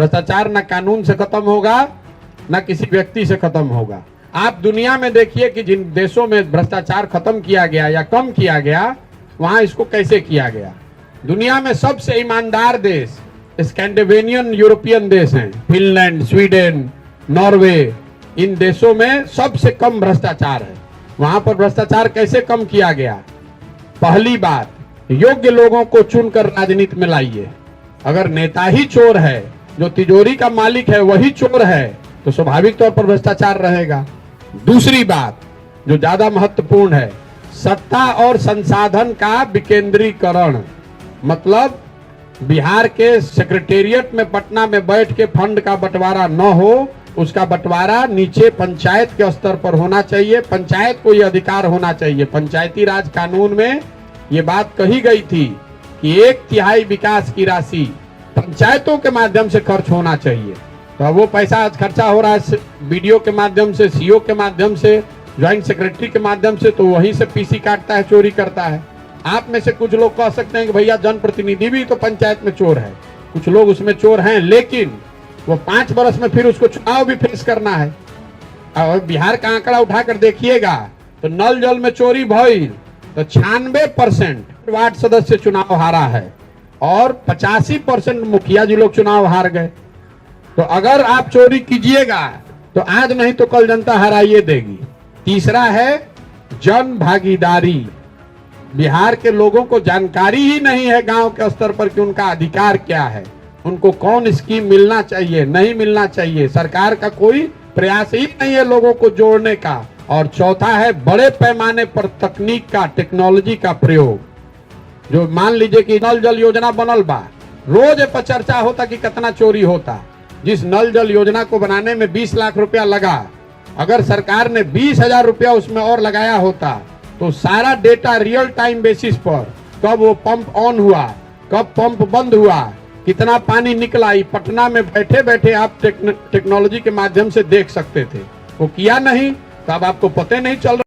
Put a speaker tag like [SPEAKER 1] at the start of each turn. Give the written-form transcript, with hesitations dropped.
[SPEAKER 1] भ्रष्टाचार न कानून से खत्म होगा न किसी व्यक्ति से खत्म होगा। आप दुनिया में देखिए कि जिन देशों में भ्रष्टाचार खत्म किया गया या कम किया गया, वहां इसको कैसे किया गया। दुनिया में सबसे ईमानदार देश स्कैंडिनेवियन यूरोपियन देश हैं, फिनलैंड, स्वीडन, नॉर्वे। इन देशों में सबसे कम भ्रष्टाचार है। वहां पर भ्रष्टाचार कैसे कम किया गया? पहली बात, योग्य लोगों को चुनकर राजनीति में लाइए। अगर नेता ही चोर है, जो तिजोरी का मालिक है वही चोर है, तो स्वाभाविक तौर पर भ्रष्टाचार रहेगा। दूसरी बात जो ज्यादा महत्वपूर्ण है, सत्ता और संसाधन का विकेंद्रीकरण। मतलब बिहार के सेक्रेटेरिएट में पटना में बैठ के फंड का बंटवारा न हो, उसका बंटवारा नीचे पंचायत के स्तर पर होना चाहिए। पंचायत को यह अधिकार होना चाहिए। पंचायती राज कानून में ये बात कही गई थी कि 1/3 विकास की राशि पंचायतों के माध्यम से खर्च होना चाहिए। तो अब वो पैसा आज खर्चा हो रहा है बीडीओ के माध्यम से, सीओ के माध्यम से, ज्वाइंट सेक्रेटरी के माध्यम से, तो वहीं से पीसी काटता है, चोरी करता है। आप में से कुछ लोग कह सकते हैं कि भैया जनप्रतिनिधि भी तो पंचायत में चोर है। कुछ लोग उसमें चोर हैं, लेकिन वो 5 वर्ष में फिर उसको चुनाव भी फेस करना है। और बिहार का आंकड़ा उठाकर देखिएगा तो नल जल में चोरी भइल तो 96% वार्ड सदस्य चुनाव हारा है और 85% मुखिया जी लोग चुनाव हार गए। तो अगर आप चोरी कीजिएगा तो आज नहीं तो कल जनता हराइए देगी। तीसरा है जन भागीदारी। बिहार के लोगों को जानकारी ही नहीं है गांव के स्तर पर कि उनका अधिकार क्या है, उनको कौन स्कीम मिलना चाहिए, नहीं मिलना चाहिए। सरकार का कोई प्रयास ही नहीं है लोगों को जोड़ने का। और चौथा है बड़े पैमाने पर तकनीक का, टेक्नोलॉजी का प्रयोग। जो मान लीजिए कि नल जल योजना बनल बा, रोज पर चर्चा होता कि कितना चोरी होता। जिस नल जल योजना को बनाने में 20 लाख रुपया लगा, अगर सरकार ने 20,000 रुपया उसमें और लगाया होता तो सारा डेटा रियल टाइम बेसिस पर, कब वो पंप ऑन हुआ, कब पंप बंद हुआ, कितना पानी निकला, पटना में बैठे बैठे आप टेक्नोलॉजी के माध्यम से देख सकते थे। वो किया नहीं, तब आपको पता नहीं चल रहा।